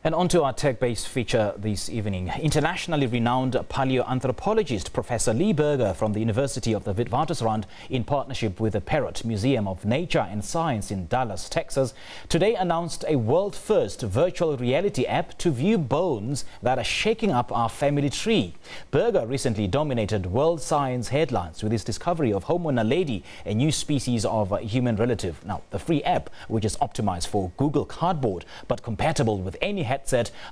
And onto our tech-based feature this evening. Internationally renowned paleoanthropologist Professor Lee Berger from the University of the Witwatersrand, in partnership with the Perot Museum of Nature and Science in Dallas, Texas, today announced a world-first virtual reality app to view bones that are shaking up our family tree. Berger recently dominated world science headlines with his discovery of Homo naledi, a new species of human relative. Now, the free app, which is optimized for Google Cardboard but compatible with any headset,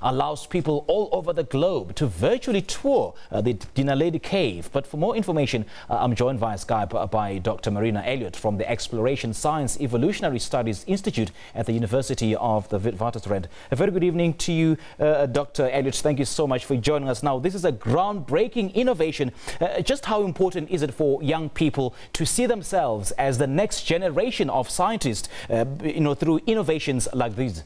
allows people all over the globe to virtually tour the Dinaledi cave. But for more information, I'm joined via Skype by Dr. Marina Elliot from the Exploration Science Evolutionary Studies Institute at the University of the Witwatersrand. A very good evening to you, Dr. Elliot. Thank you so much for joining us. Now, this is a groundbreaking innovation. Just how important is it for young people to see themselves as the next generation of scientists, through innovations like these?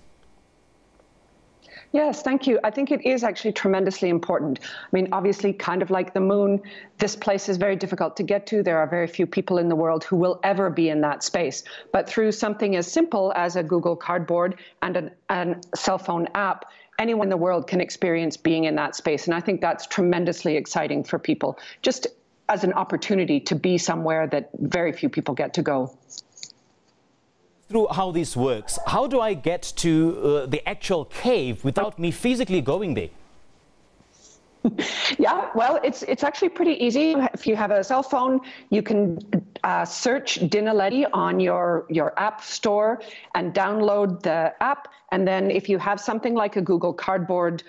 Yes, thank you. I think it is actually tremendously important. I mean, obviously, kind of like the moon, this place is very difficult to get to. There are very few people in the world who will ever be in that space. But through something as simple as a Google Cardboard and a cell phone app, anyone in the world can experience being in that space. And I think that's tremendously exciting for people, just as an opportunity to be somewhere that very few people get to go. Through how this works, how do I get to the actual cave without me physically going there? Yeah, well, it's actually pretty easy. If you have a cell phone, you can search Dinaledi on your app store and download the app. And then if you have something like a Google Cardboard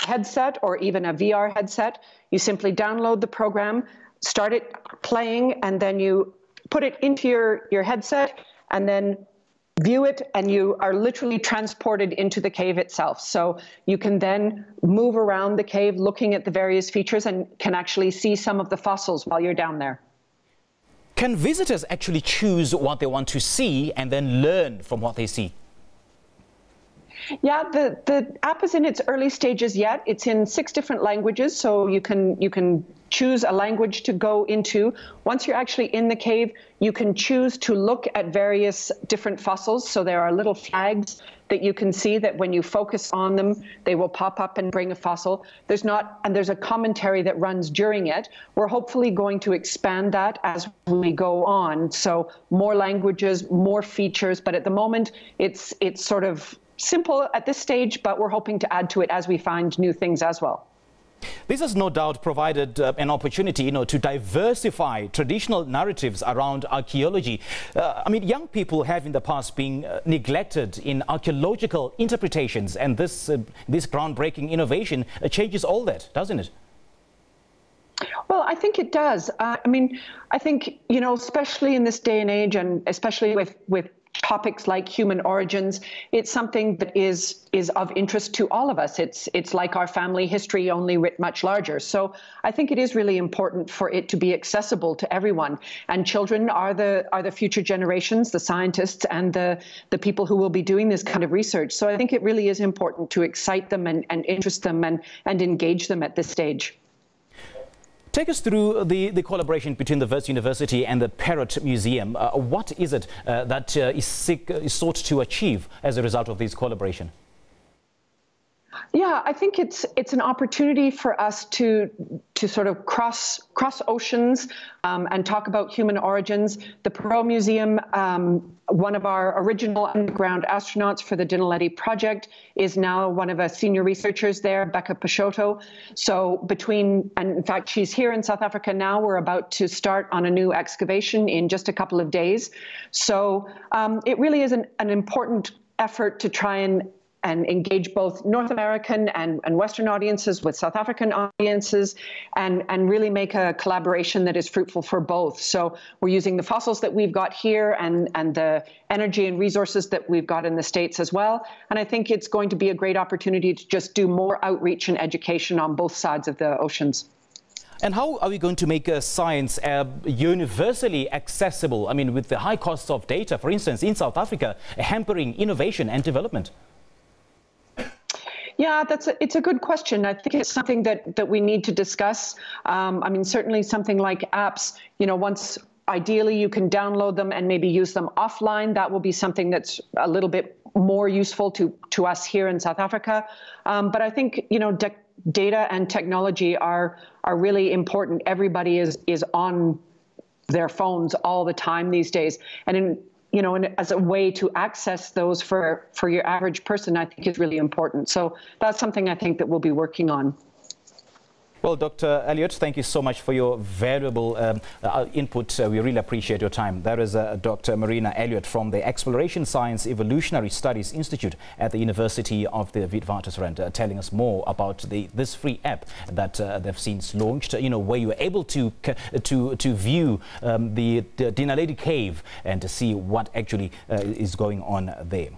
headset or even a VR headset, you simply download the program, start it playing, and then you put it into your headset and then view it, and you are literally transported into the cave itself. So you can then move around the cave looking at the various features and can actually see some of the fossils while you're down there. Can visitors actually choose what they want to see and then learn from what they see? Yeah, the app is in its early stages yet. It's in 6 different languages, so you can choose a language to go into. Once you're actually in the cave, you can choose to look at various different fossils. So there are little flags that you can see that when you focus on them, they will pop up and bring a fossil. There's a commentary that runs during it. We're hopefully going to expand that as we go on. So more languages, more features, but at the moment it's sort of simple at this stage, but we're hoping to add to it as we find new things as well. This has no doubt provided an opportunity, to diversify traditional narratives around archaeology. I mean, young people have in the past been neglected in archaeological interpretations, and this groundbreaking innovation changes all that, doesn't it? Well, I think it does. I mean, I think, especially in this day and age, and especially with topics like human origins, it's something that is of interest to all of us. It's like our family history, only writ much larger. So I think it is really important for it to be accessible to everyone. And children are the future generations, the scientists and the people who will be doing this kind of research. So I think it really is important to excite them and interest them and engage them at this stage. Take us through the collaboration between the Wits University and the Perot Museum. What is it that is sought to achieve as a result of this collaboration? Yeah, I think it's an opportunity for us to sort of cross oceans and talk about human origins. The Perot Museum, one of our original underground astronauts for the Dinaledi project, is now one of the senior researchers there, Becca Peixoto. So and in fact, she's here in South Africa now. We're about to start on a new excavation in just a couple of days. So it really is an important effort to try and engage both North American and Western audiences with South African audiences and really make a collaboration that is fruitful for both. So we're using the fossils that we've got here and the energy and resources that we've got in the States as well. And I think it's going to be a great opportunity to just do more outreach and education on both sides of the oceans. And how are we going to make science universally accessible? I mean, with the high costs of data, for instance, in South Africa, hampering innovation and development? Yeah, it's a good question. I think it's something that we need to discuss. I mean, certainly something like apps, once ideally you can download them and maybe use them offline, that will be something that's a little bit more useful to us here in South Africa. But I think, data and technology are really important. Everybody is on their phones all the time these days. And as a way to access those for your average person, I think is really important. So that's something I think that we'll be working on. Well, Dr. Elliot, thank you so much for your valuable input. We really appreciate your time. That is Dr. Marina Elliot from the Exploration Science Evolutionary Studies Institute at the University of the Witwatersrand, telling us more about this free app that they've since launched, where you're able to view the Dinaledi cave and to see what actually is going on there.